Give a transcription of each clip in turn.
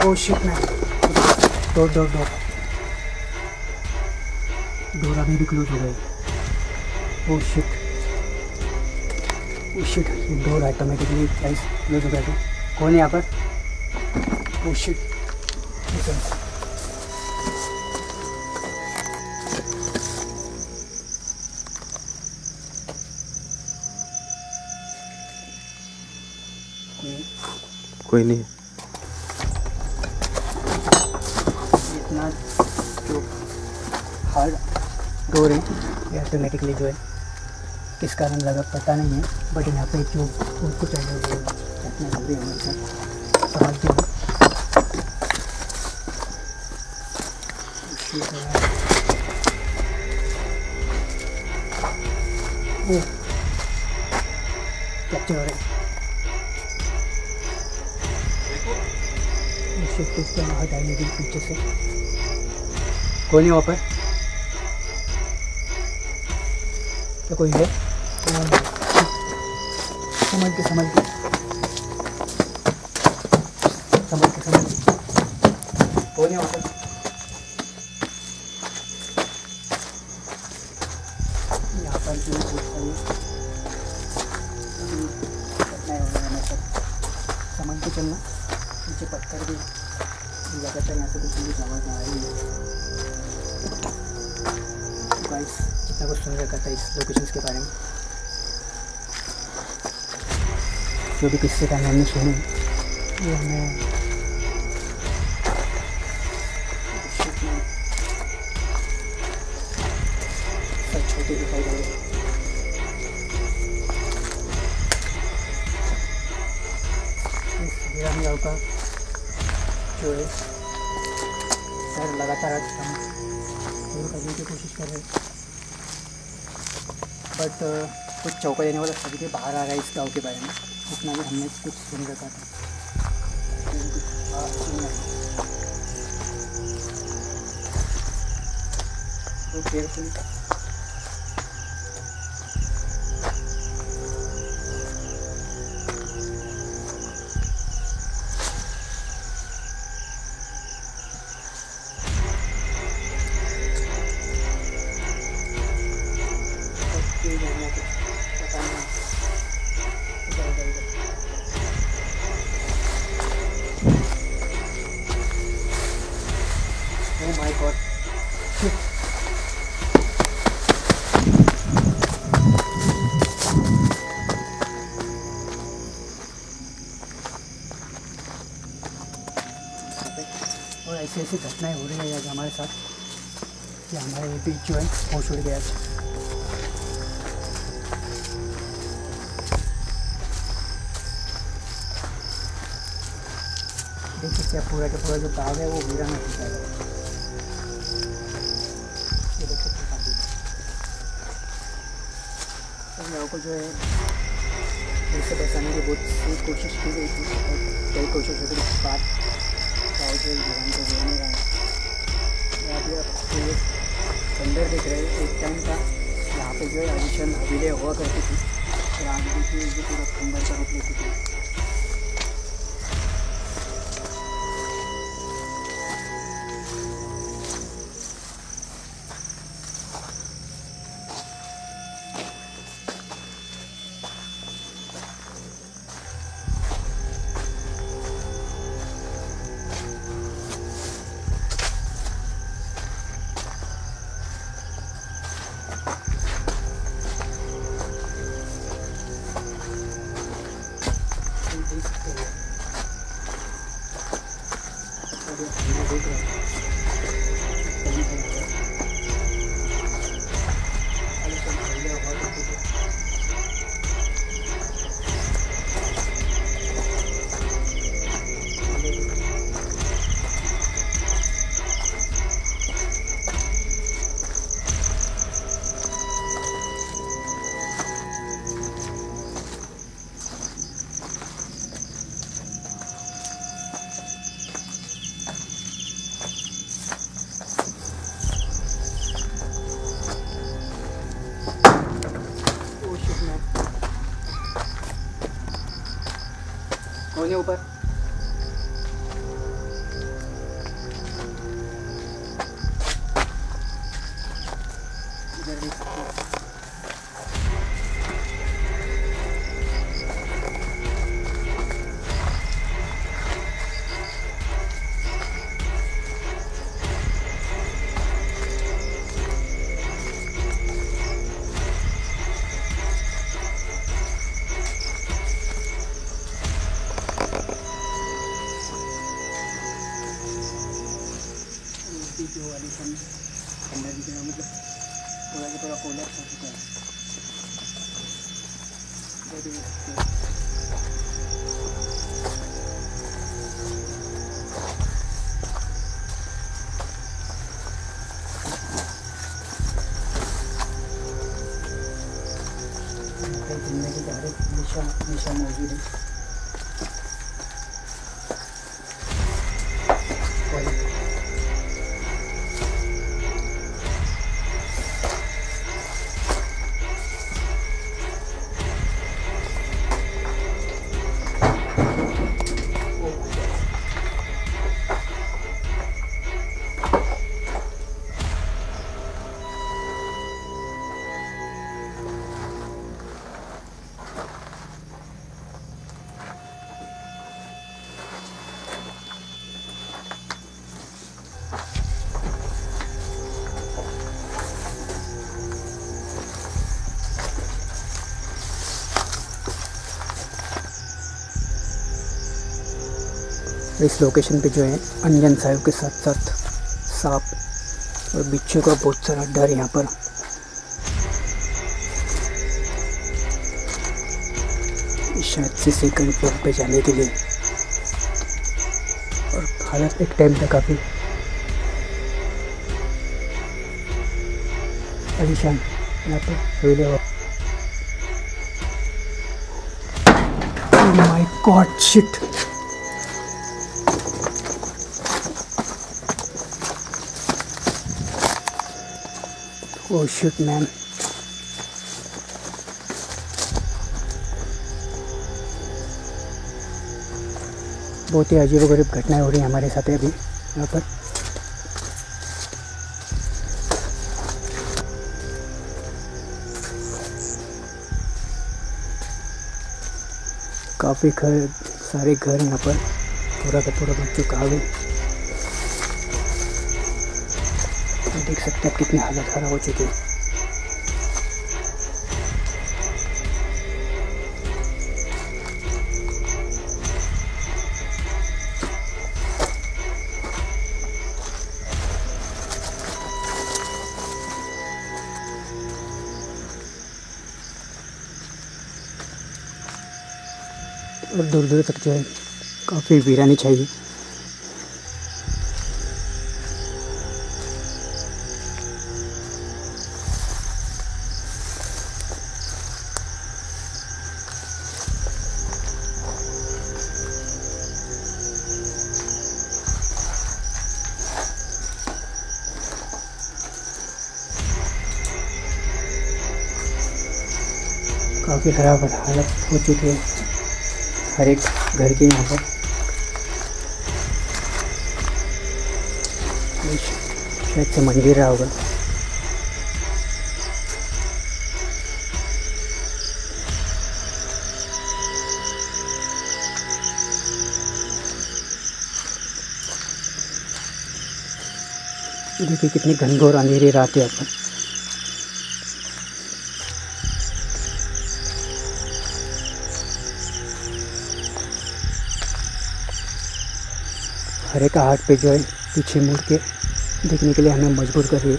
Oh shit man, door door door door अभी भी close हो गई। Oh shit, oh shit, door automatically guys close हो गया। तो कौन है यहाँ पर? ओ शिट, कोई नहीं। इतना जो हार्ड डोर है ये ऑटोमेटिकली जो है किस कारण लगा पता नहीं है, बट यहाँ पे जो कुछ है वो रखना जरूरी है हमेशा, समझते हो। कैप्चर हो रहे हैं इसके हटाई, लेकिन पीछे से कोई नहीं वहाँ पर, तो कोई है? समझ के समझ के समझ के समझ के कोई नहीं वहाँ पर। यहाँ पर जो समझ के चलना, नीचे पत्थर भी लगातार यहाँ से कुछ भी आवाज़ आ रही है। गाइस जितना कुछ सुन रखा था इस लोकेशंस के बारे में, जो भी किस्से का हमने सुने वो हमें सब छोटे दिखाई दे रहे। इस वीरान गाँव का जो है सर लगातार आज हम दूर करने की कोशिश कर रहे हैं, बट कुछ चौका देने वाला सभी के बाहर आ रहा है इस गांव के बारे में। इतना भी हमने कुछ सुन रखा था, तो केयरफुली Oh my god. और ऐसी ऐसी घटनाएं हो रही है आज हमारे साथ कि हमारे बीच जो है होश उड़ गया। देख सकते हैं पूरा का पूरा जो बाग है वो वीरान हो चुका है। ये देख सकते हैं गाँव को जो है इससे बचाने की बहुत सी कोशिश की गई थी, और कई कोशिशों के बाद गाँव जो वीरान को रहने रहा है। यहाँ भी आपको ये खंडर दिख रहे हैं, एक टाइम था यहाँ पे जो है आलिशान हवेलियाँ हुआ करती थी, राजनीति की जो पूरा खंडर का रूप लेती थी। कौन है ऊपर? की जो आलिशान खंडर दिख रहा मतलब पूरा का पूरा कोलैप्स हो चुका है। वो देख सकते हो। जिंदगी का हर एक दिशा मौजूद है। इस लोकेशन पे जो है अंजन साहिब के साथ साथ सांप और बिच्छू का बहुत सारा डर यहाँ पर। शायद से सेकंड फ्लोर पे जाने के लिए, और हालत एक टाइम तक काफ़ी आलीशान यहाँ पर हवेली हो। My God shit. Oh shit man. बहुत ही अजीबोगरीब घटनाएं हो रही हैं हमारे साथ अभी यहाँ पर। काफ़ी सारे घर यहाँ पर पूरा का पूरा बन चुका है। देख सकते हैं कितनी हालत खराब हो चुकी है। और दूर दूर तक जो है काफ़ी वीरानी चाहिए। काफ़ी ख़राब हालत हो चुकी है हर एक घर के यहाँ पर। शायद से मंदिर रहा होगा। देखिए कितनी घनघोर अंधेरी रात है यहाँ पर। हर एक हाथ पे जो है पीछे मुड़ के देखने के लिए हमें मजबूर कर रही है।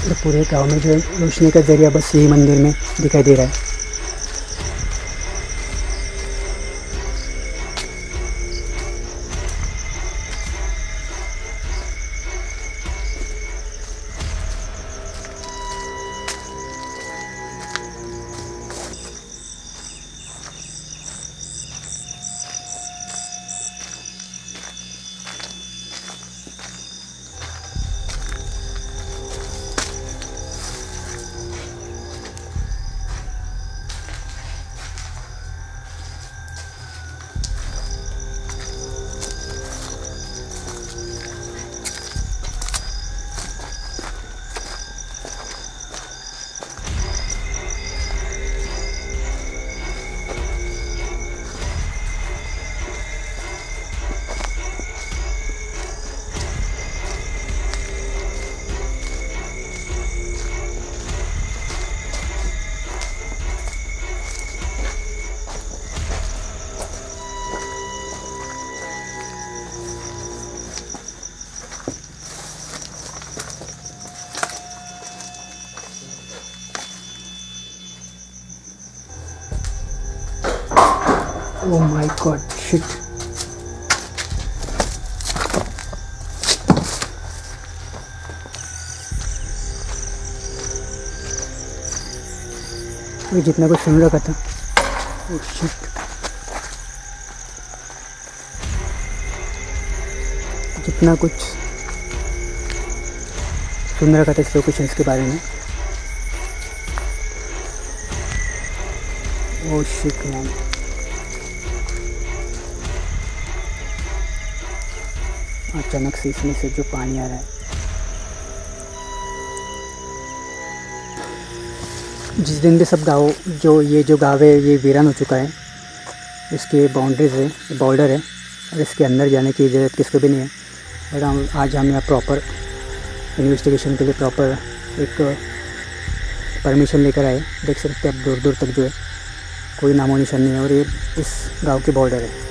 और पूरे गांव में जो है रोशनी का जरिया बस यही मंदिर में दिखाई दे रहा है। Oh my God, shit. ये जितना कुछ सुन रखा था, ओह शिट, जितना कुछ सुन रखा था इस लोकेशंस के बारे में, ओह शिट मैन। अचानक से इसमें से जो पानी आ रहा है, जिस दिन भी सब गाँव जो गाँव है ये वीरान हो चुका है, इसके बाउंड्रीज है, बॉर्डर है, और इसके अंदर जाने की इजाज़त किसको भी नहीं है। बट आज हम यहाँ प्रॉपर इन्वेस्टिगेशन के लिए प्रॉपर एक परमिशन लेकर आए। देख सकते हैं आप दूर दूर तक जो है कोई नामो निशान नहीं है, और ये इस गांव की बॉर्डर है।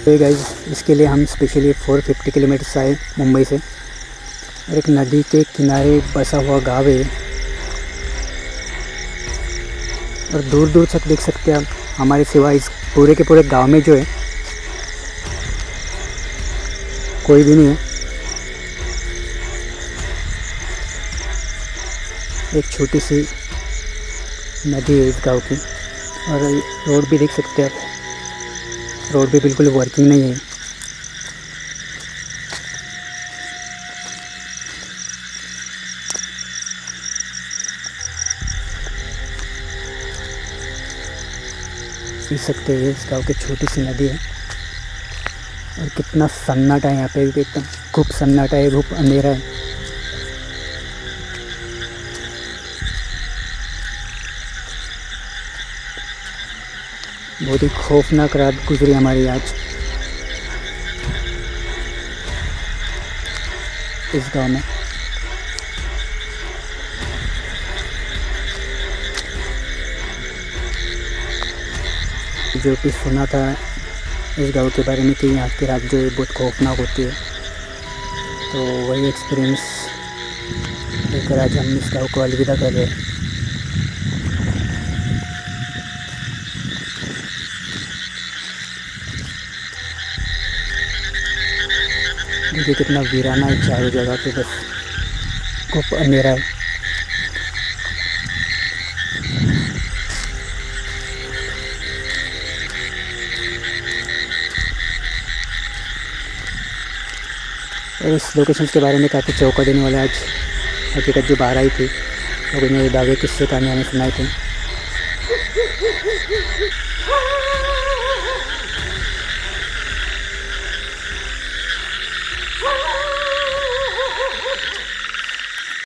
तो गाइस, इसके लिए हम स्पेशली 450 किलोमीटर आए मुंबई से, और एक नदी के किनारे बसा हुआ गाँव है, और दूर दूर तक देख सकते हैं आप हमारे सिवा इस पूरे के पूरे गांव में जो है कोई भी नहीं है। एक छोटी सी नदी है इस गांव की, और रोड भी देख सकते हैं आप, रोड भी बिल्कुल वर्किंग नहीं है। देख सकते हैं इस गांव की छोटी सी नदी है, और कितना सन्नाटा है यहाँ पे, एकदम खूब सन्नाटा है, खूब अंधेरा है। बहुत ही खौफनाक रात गुजरी हमारी आज इस गांव में। जो कि सुना था इस गांव के बारे में कि यहाँ की रात जो है बहुत खौफनाक होती है, तो वही एक्सपीरियंस लेकर आज हम इस गांव को अलविदा कर रहे हैं। देखिए कितना वीराना है चारों जगह पे, बस खूब अंधेरा है। और इस लोकेशन के बारे में काफ़ी चौंका देने वाला आज हकीकत जो बाहर आई थी, लोगों ने दावे किस्से कहानी हमें सुनाए थे।